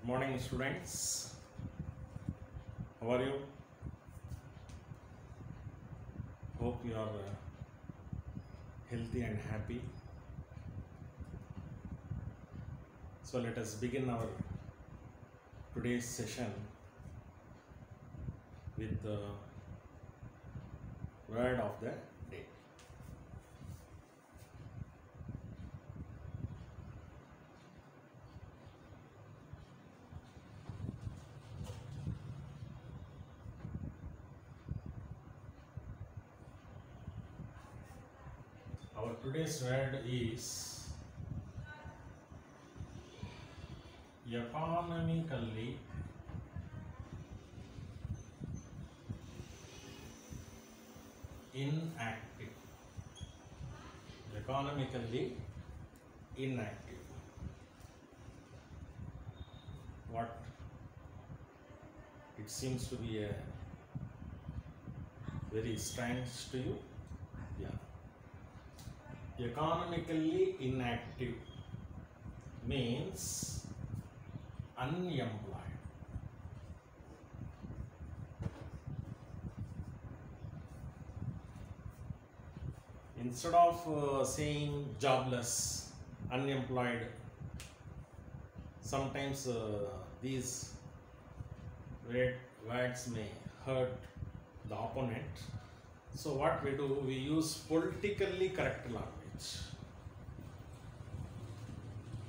Morning students, how are you? Hope you are healthy and happy. So let us begin our today's session with the word of the day. Our today's word is economically inactive. Economically inactive. What? It seems to be a very strange to you. Yeah. Economically inactive means unemployed. Instead of saying jobless, unemployed, sometimes these words may hurt the opponent. So what we do, we use politically correct language.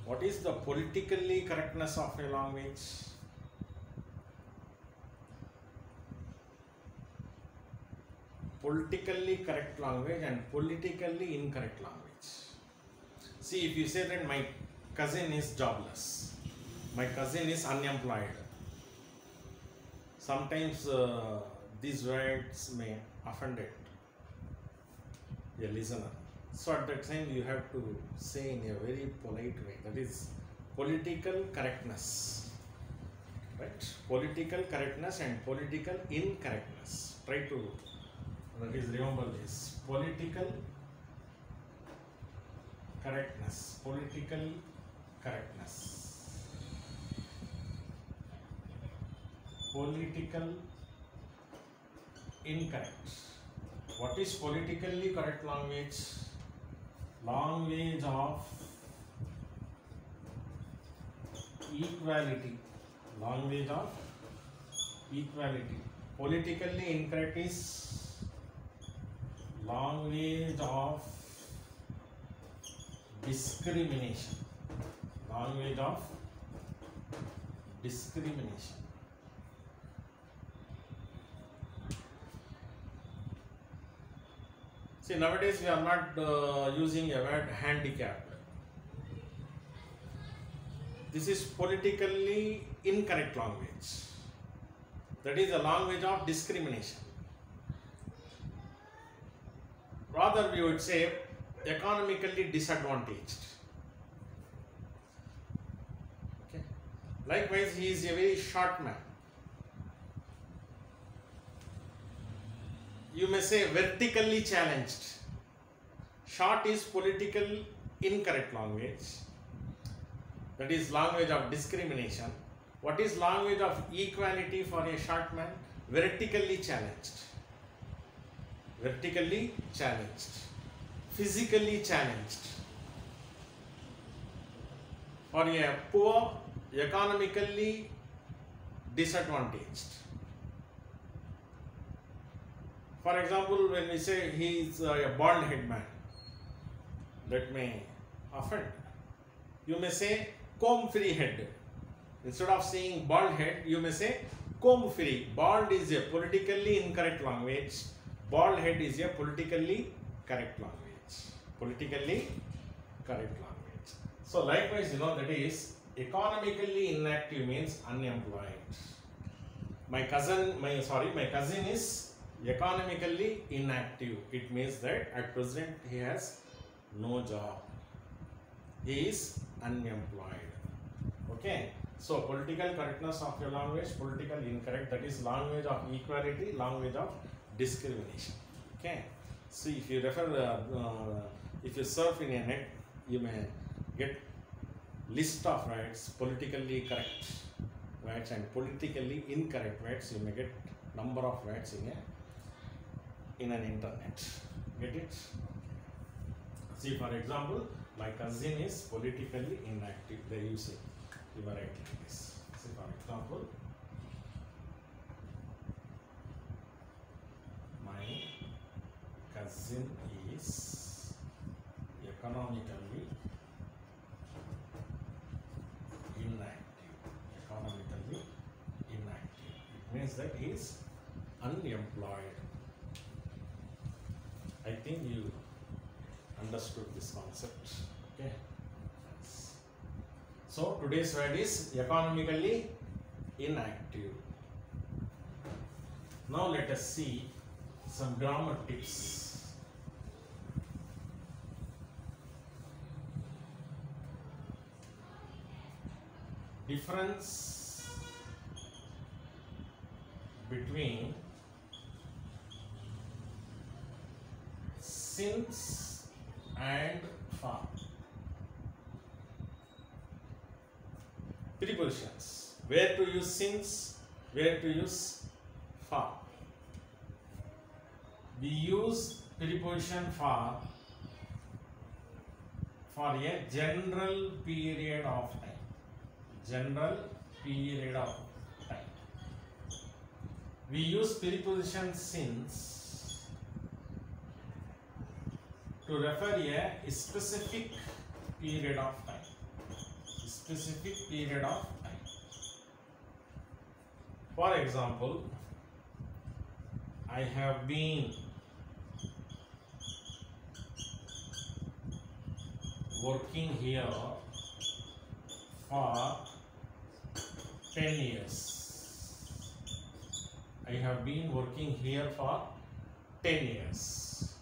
What is the politically correctness of a language? Politically correct language and politically incorrect language. See, if you say that my cousin is jobless, my cousin is unemployed, sometimes these words may offend a listener. So at that time you have to say in a very polite way, that is political correctness, right? Political correctness and political incorrectness. Try to remember this: political correctness, political correctness, political incorrect. What is politically correct language? Language of equality. Language of equality. Politically incorrect is language of discrimination. Language of discrimination. See, nowadays we are not using a word handicapped. This is politically incorrect language. That is a language of discrimination. Rather, we would say economically disadvantaged. Okay. Likewise, he is a very short man. You may say vertically challenged. Short is political incorrect language. That is language of discrimination. What is language of equality for a short man? Vertically challenged. Vertically challenged. Physically challenged. For a poor, economically disadvantaged. For example, when we say he is a bald head man, that may offend. You may say comb free head. Instead of saying bald head, you may say comb free. Bald is a politically incorrect language. Bald head is a politically correct language. Politically correct language. So likewise, that is economically inactive means unemployed. My cousin is economically inactive. It means that at present he has no job. He is unemployed. Okay. So political correctness of your language, political incorrect, that is language of equality, language of discrimination. Okay. So if you refer, if you surf in a net, you may get list of words, politically correct words and politically incorrect words. You may get number of words in an internet. Get it? See, for example, my cousin is politically inactive. They use it. You are writing this. See, for example, my cousin is economically inactive. Economically inactive. It means that he is unemployed. I think you understood this concept. Okay. So today's word is economically inactive. Now let us see some grammar tips. Difference between since and for. Prepositions. Where to use since, where to use for. We use preposition for a general period of time. General period of time. We use preposition since to refer a specific period of time. Specific period of time. For example, I have been working here for 10 years. I have been working here for 10 years.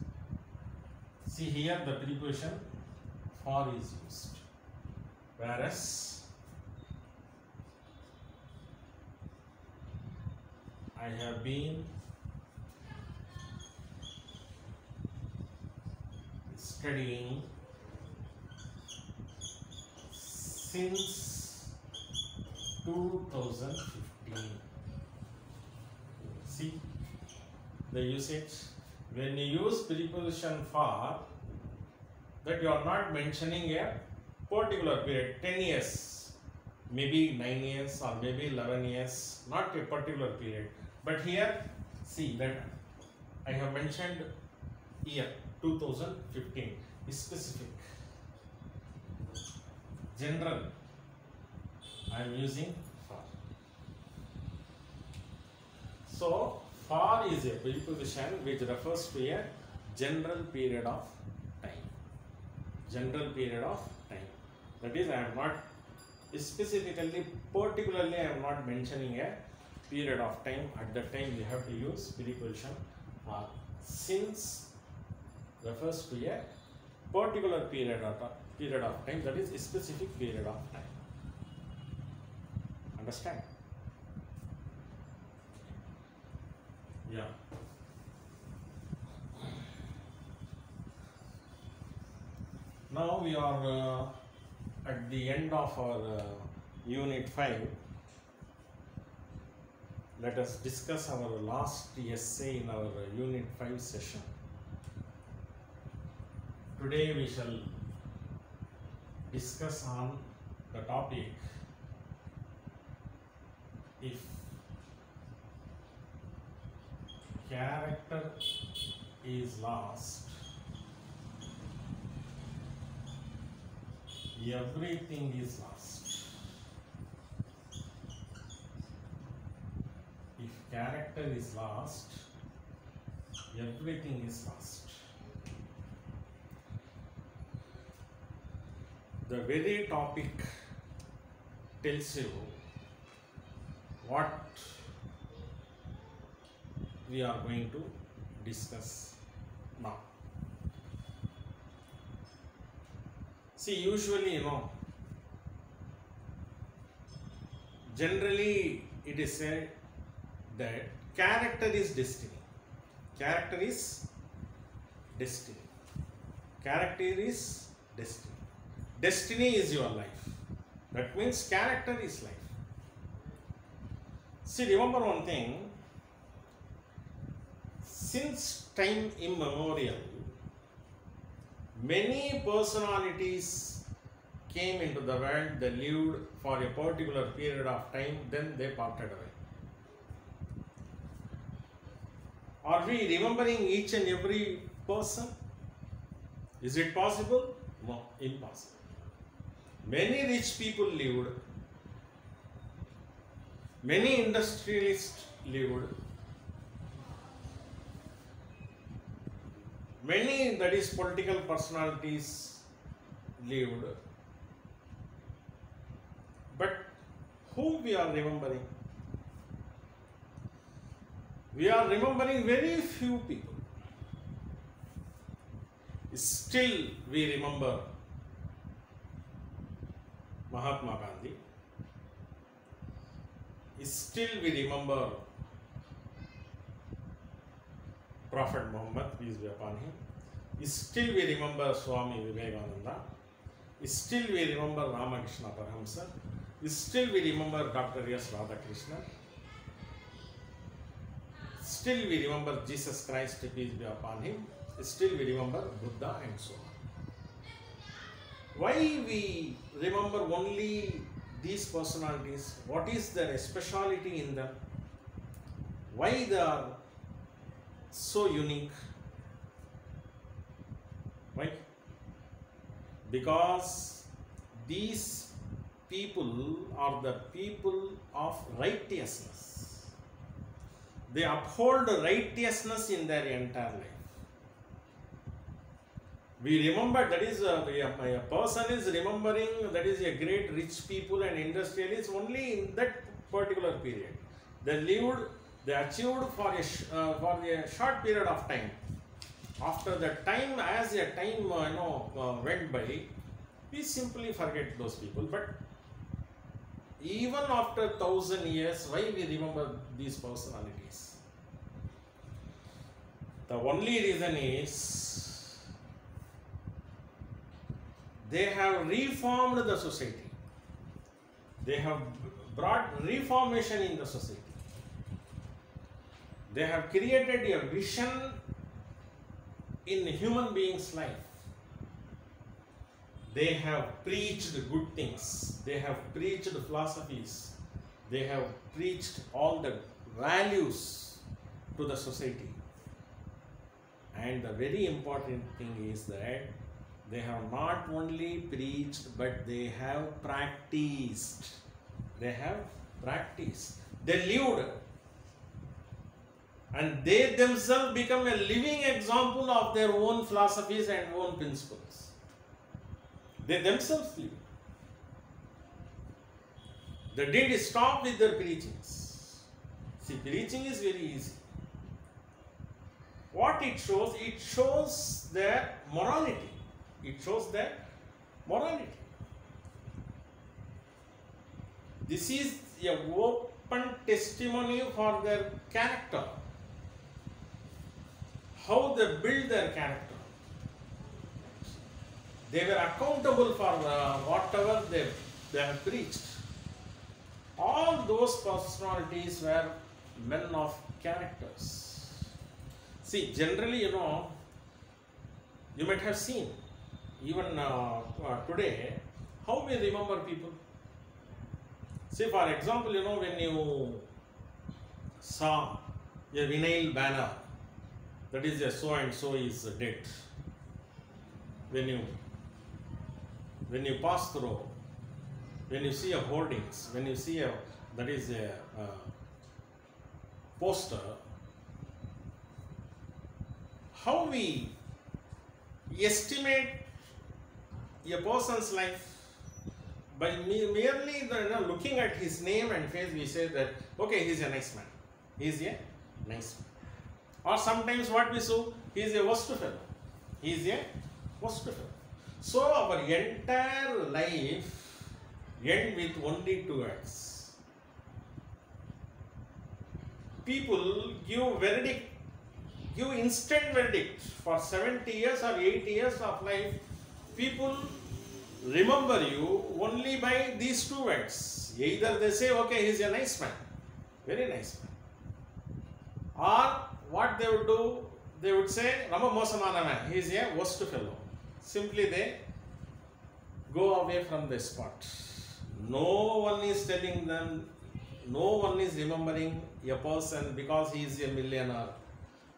See here the preposition for is used. Whereas I have been studying since 2015. See the usage. When you use preposition for, that you are not mentioning a particular period, 10 years, maybe 9 years or maybe 11 years, not a particular period. But here, see that I have mentioned year 2015, specific. General, I am using for. So, for is a preposition which refers to a general period of time. General period of time. That is, I am not specifically, particularly, I am not mentioning a period of time. At that time, we have to use preposition for. Since refers to a particular period of time, that is a specific period of time. Understand? Yeah. Now we are at the end of our unit 5. Let us discuss our last essay in our unit 5 session. Today we shall discuss on the topic, if character is lost, everything is lost. If character is lost, everything is lost. The very topic tells you what we are going to discuss now. See, usually, generally it is said that character is destiny. Character is destiny. Character is destiny. Destiny is your life. That means character is life. See, remember one thing, since time immemorial, many personalities came into the world, they lived for a particular period of time, then they parted away. Are we remembering each and every person? Is it possible? No, impossible. Many rich people lived, many industrialists lived, many, that is, political personalities lived. But whom we are remembering? We are remembering very few people. Still we remember Mahatma Gandhi. Still we remember Prophet Muhammad, peace be upon him. Still we remember Swami Vivekananda. Still we remember Ramakrishna Paramahansa. Still we remember Dr. S. Radhakrishnan. Still we remember Jesus Christ, peace be upon him. Still we remember Buddha and so on. Why we remember only these personalities? What is their speciality in them? Why they are so unique? Why? Because these people are the people of righteousness. They uphold righteousness in their entire life. We remember, that is a person is remembering, that is a great rich people and industrialists only in that particular period. They lived, they achieved for a short period of time. After that time, as a time went by, we simply forget those people. But even after 1,000 years, why we remember these personalities? The only reason is they have reformed the society. They have brought reformation in the society. They have created a vision in human beings' life. They have preached good things. They have preached philosophies. They have preached all the values to the society. And the very important thing is that they have not only preached, but they have practiced. They have practiced. They lived. And they themselves become a living example of their own philosophies and own principles. They themselves lived. They didn't stop with their preachings. See, preaching is very easy. What it shows their morality. It shows their morality. This is a open testimony for their character. How they build their character. They were accountable for whatever they have preached. All those personalities were men of characters. See, generally, you might have seen, even today, how we remember people. See, for example, when you saw a vinyl banner, that is a so and so is dead. When you pass through, when you see a hoardings, when you see that is a poster, how we estimate a person's life? By merely looking at his name and face, we say that, okay, he's a nice man. He's a nice man. Or sometimes what we say, he's a worst fellow. He's a worst fellow. So our entire life ends with only two acts. People give instant verdict. For 70 years or 80 years of life, people remember you only by these two words. Either they say, okay, he's a nice man, very nice man. Or what they would do, they would say, Rama Mosamana man, he is a worst fellow. Simply they go away from the spot. No one is telling them, no one is remembering a person because he is a millionaire.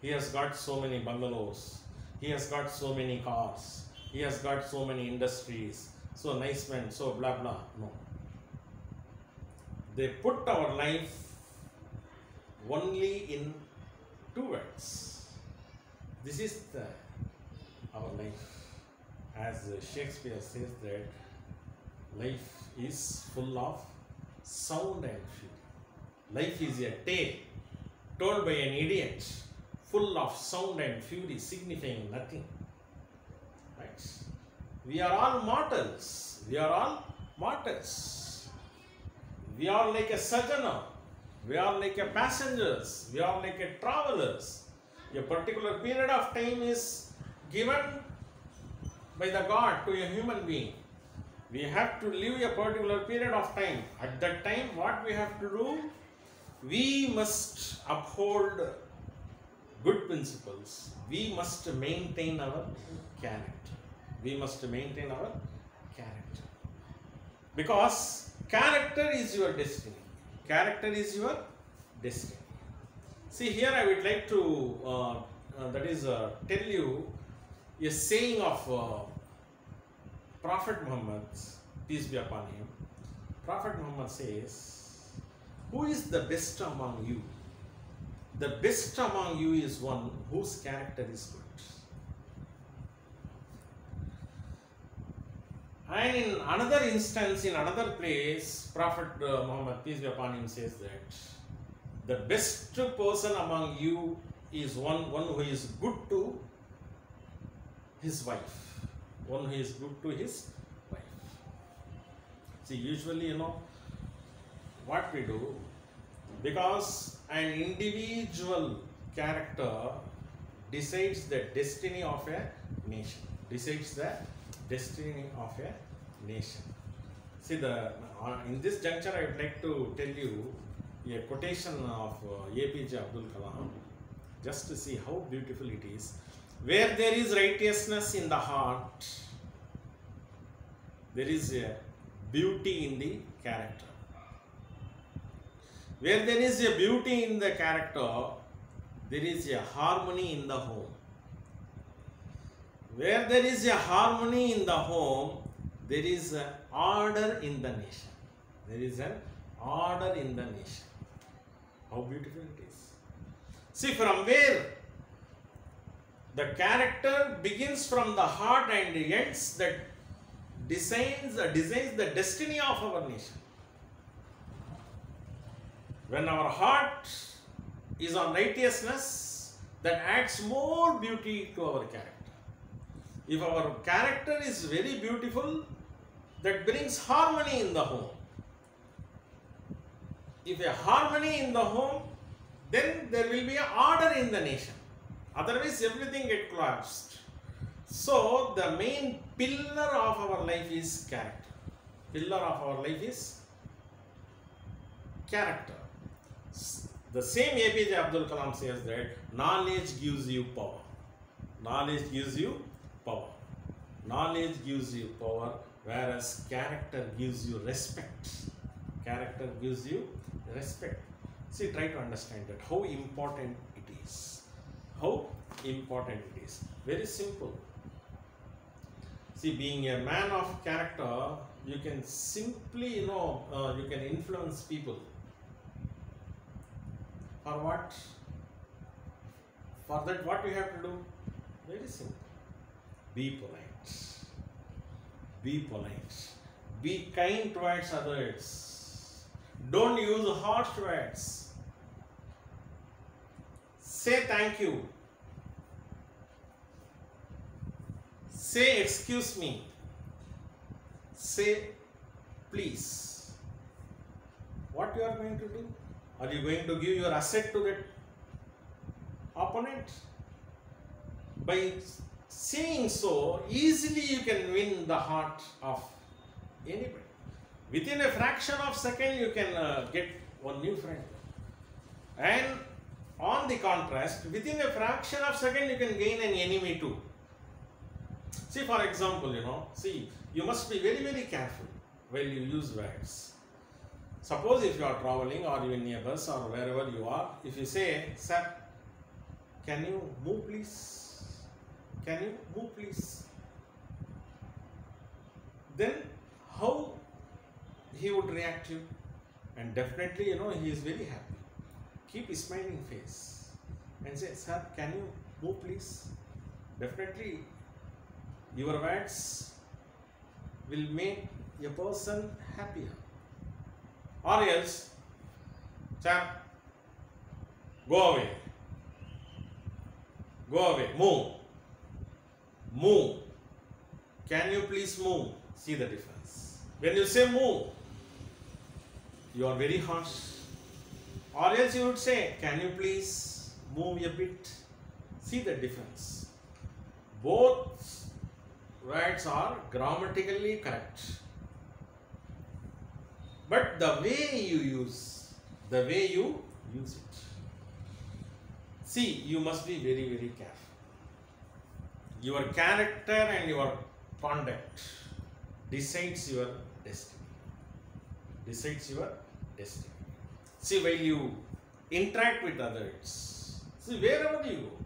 He has got so many bungalows. He has got so many cars. He has got so many industries. So nice man, so blah blah. No. They put our life only in two words. This is our life. As Shakespeare says that life is full of sound and fury. Life is a tale told by an idiot, full of sound and fury, signifying nothing. Right? We are all mortals. We are all mortals. We are like a sojourner. We are like a passengers. We are like a travelers. A particular period of time is given by the God to a human being. We have to live a particular period of time. At that time, what we have to do? We must uphold good principles. We must maintain our character. We must maintain our character. Because character is your destiny. Character is your destiny. See, here I would like to tell you a saying of Prophet Muhammad, peace be upon him. Prophet Muhammad says, who is the best among you? The best among you is one whose character is good. And in another instance, in another place, Prophet Muhammad, peace be upon him, says that the best person among you is one who is good to his wife. One who is good to his wife. See, usually, what we do, because an individual character decides the destiny of a nation. Decides the destiny of a nation. See, in this juncture, I would like to tell you a quotation of APJ Abdul Kalam, just to see how beautiful it is. Where there is righteousness in the heart, there is a beauty in the character. Where there is a beauty in the character, there is a harmony in the home. Where there is a harmony in the home, there is an order in the nation. There is an order in the nation. How beautiful it is. See, from where the character begins from the heart and ends, that designs the destiny of our nation. When our heart is on righteousness, that adds more beauty to our character. If our character is very beautiful, that brings harmony in the home. If a harmony in the home, then there will be an order in the nation. Otherwise, everything gets collapsed. So, the main pillar of our life is character. Pillar of our life is character. The same APJ Abdul Kalam says that knowledge gives you power. Knowledge gives you power. Knowledge gives you power, whereas character gives you respect. Character gives you respect. See, try to understand that, how important it is. How important it is. Very simple. See, being a man of character, you can simply, you can influence people. For what? For that, what you have to do? Very simple. Be polite. Be polite. Be kind towards others. Don't use harsh words. Say thank you. Say excuse me. Say please. What you are going to do? Are you going to give your asset to that opponent? By saying so, easily you can win the heart of Anybody. Within a fraction of second, you can get one new friend. And on the contrast, within a fraction of second, you can gain an enemy too. See, for example, you must be very, very careful while you use words. Suppose if you are traveling or you in a bus or wherever you are, if you say, "Sir, can you move please? Can you move please?" Then how he would react to you? And definitely, he is very happy. Keep a smiling face and say, "Sir, can you move please?" Definitely, your words will make a person happier. Or else, "Sir, go away. Go away. Move. Move. Can you please move?" See the difference. When you say move, you are very harsh. Or else you would say, "Can you please move a bit?" See the difference. Both words are grammatically correct. But the way you use it. See, you must be very, very careful. Your character and your conduct decides your destiny. Decides your destiny. See, while you interact with others, see, wherever you go,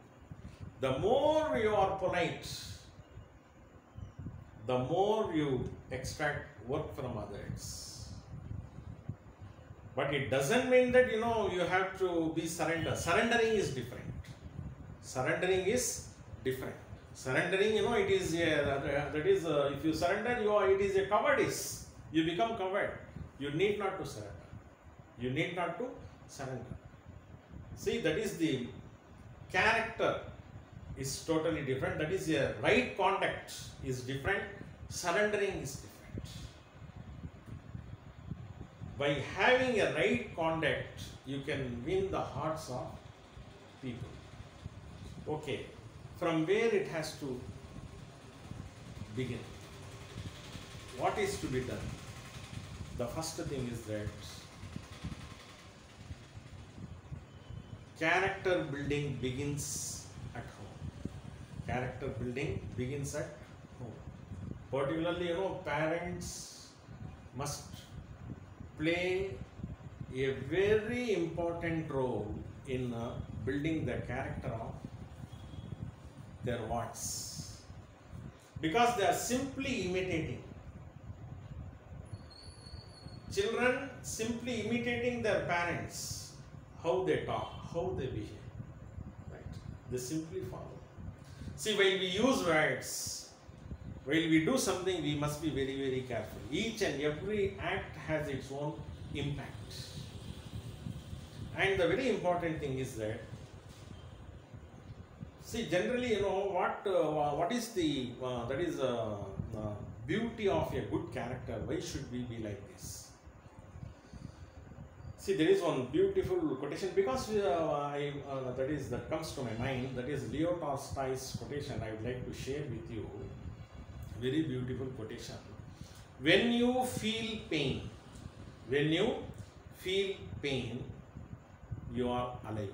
the more you are polite, the more you extract work from others. But it doesn't mean that you have to be surrender. Surrendering is different. Surrendering is different. Surrendering, it is if you surrender, it is a cowardice. You become coward. You need not to surrender. You need not to surrender. See, that is the character is totally different. That is a right conduct is different. Surrendering is different. By having a right conduct, you can win the hearts of people. Okay, from where it has to begin? What is to be done? The first thing is that character building begins at home. Character building begins at home. Particularly, parents must play a very important role in building the character of their wards, because they are simply imitating. Children simply imitating their parents, how they talk, how they behave, right? They simply follow. See, while we use words, while we do something, we must be very, very careful. Each and every act has its own impact. And the very important thing is that, see, generally, what is the beauty of a good character? Why should we be like this? See, there is one beautiful quotation, because that comes to my mind. That is Leo Tolstoy's quotation. I would like to share with you. Very beautiful quotation. When you feel pain, you are alive.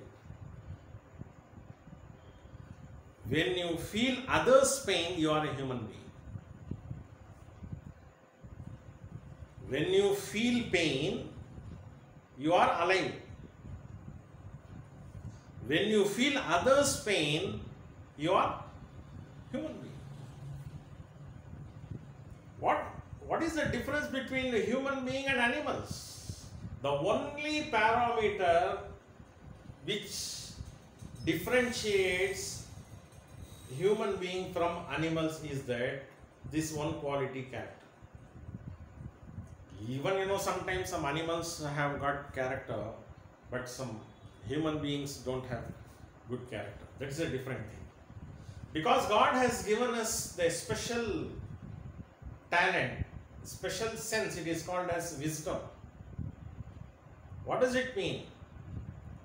When you feel others' pain, you are a human being. When you feel pain, you are alive. When you feel others' pain, you are human being. What is the difference between a human being and animals? The only parameter which differentiates human being from animals is that this one quality, character. Even sometimes some animals have got character, but some human beings don't have good character. That is a different thing. Because God has given us the special talent, special sense, it is called as wisdom. What does it mean?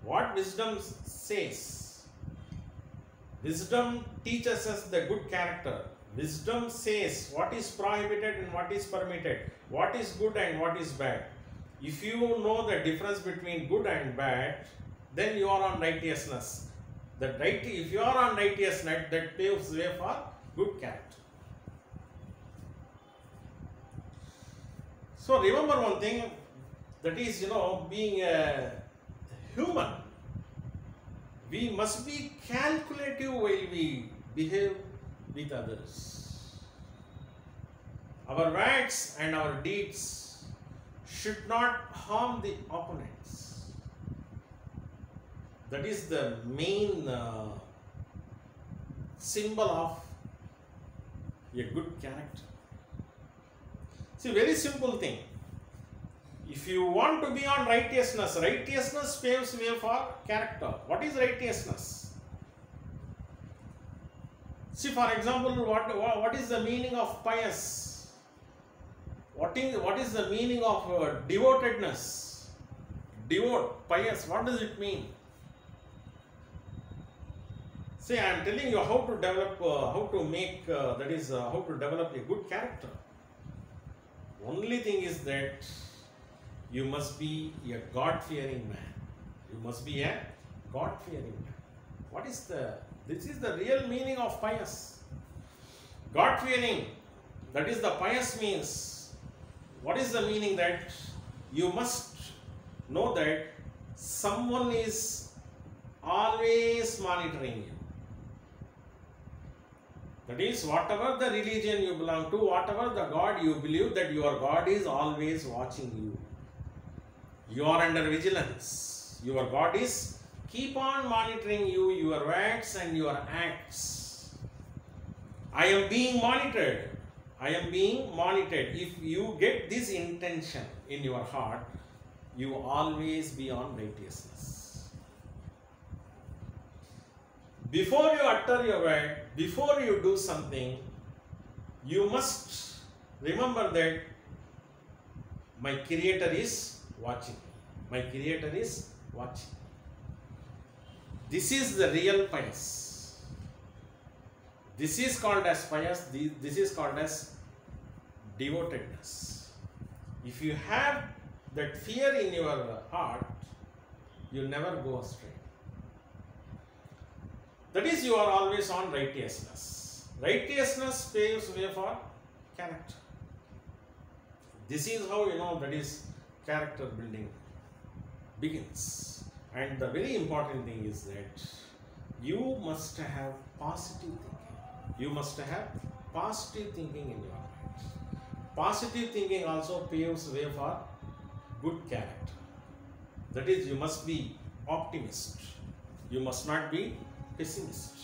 What wisdom says? Wisdom teaches us the good character. Wisdom says what is prohibited and what is permitted. what is good and what is bad. If you know the difference between good and bad, then you are on righteousness. If you are on righteousness, that paves way for good character. So remember one thing, that is, being a human, we must be calculative while we behave with others. Our words and our deeds should not harm the opponents. That is the main symbol of a good character. See, very simple thing. If you want to be on righteousness, righteousness paves way for character. What is righteousness? See, for example, what is the meaning of pious? What is the meaning of devotedness? Pious, what does it mean? See, I am telling you how to develop, how to develop a good character. Only thing is that you must be a God-fearing man. You must be a God-fearing man. This is the real meaning of pious. God-fearing, that is the pious means. What is the meaning? That you must know that someone is always monitoring you. That is, whatever the religion you belong to, whatever the God you believe, that your God is always watching you. You are under vigilance. Your God is keep on monitoring you, your words and your acts. I am being monitored. I am being monitored. If you get this intention in your heart, you always be on righteousness. Before you utter your word, before you do something, you must remember that my Creator is watching. My Creator is watching. This is the real pious. This is called as pious. This is called as devotedness. If you have that fear in your heart, you never go astray. That is, you are always on righteousness. Righteousness paves way for character. This is how, that is character building begins. And the very important thing is that you must have positive thinking. You must have positive thinking in your mind. Positive thinking also paves way for good character. That is, you must be optimist. You must not be pessimist.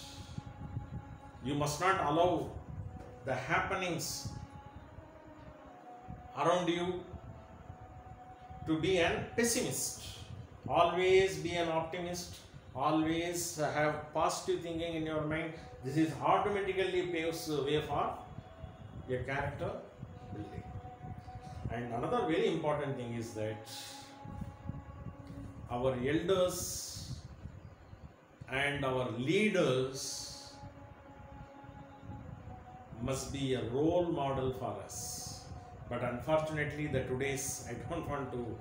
You must not allow the happenings around you to be a pessimist. Always be an optimist. Always have positive thinking in your mind. This is automatically paves way for your character building. And another very important thing is that our elders and our leaders must be a role model for us. But unfortunately, I don't want to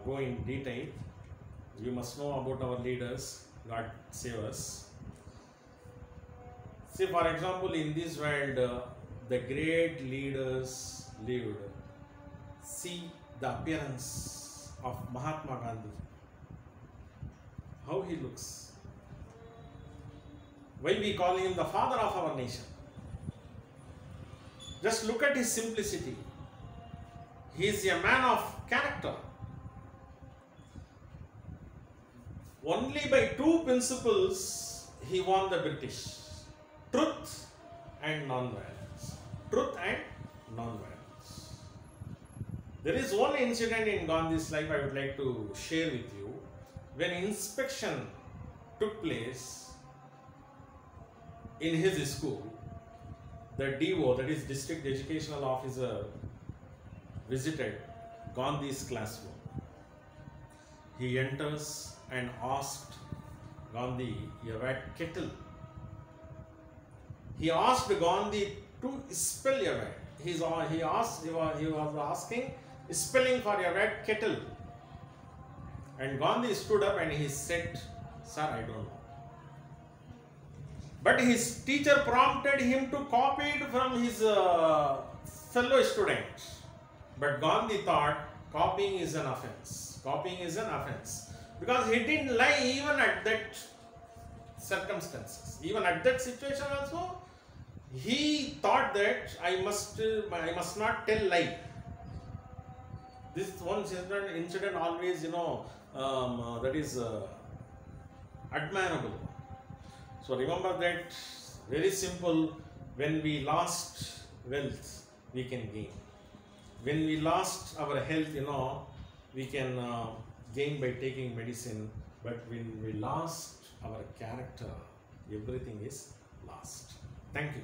go in detail. You must know about our leaders. God save us. See, for example, in this world, the great leaders lived. See the appearance of Mahatma Gandhi. How he looks. Why we call him the father of our nation? Just look at his simplicity. He is a man of character. Only by two principles he won the British. Truth and non-violence. Truth and non-violence. There is one incident in Gandhi's life I would like to share with you. When inspection took place in his school, the DO, that is District Educational Officer, visited Gandhi's classroom. He enters and asked Gandhi a wet kettle. He asked Gandhi to spell a word. he was asking spelling for a word kettle. And Gandhi stood up and he said, "Sir, I don't know." But his teacher prompted him to copy it from his fellow students. But Gandhi thought copying is an offense. Copying is an offense. Because he didn't lie even at that circumstances. Even at that situation also, he thought that I must not tell lie. This one incident always, that is admirable. So remember that, very simple, when we lost wealth, we can gain. When we lost our health, we can gain by taking medicine. But when we lost our character, everything is lost. Thank you.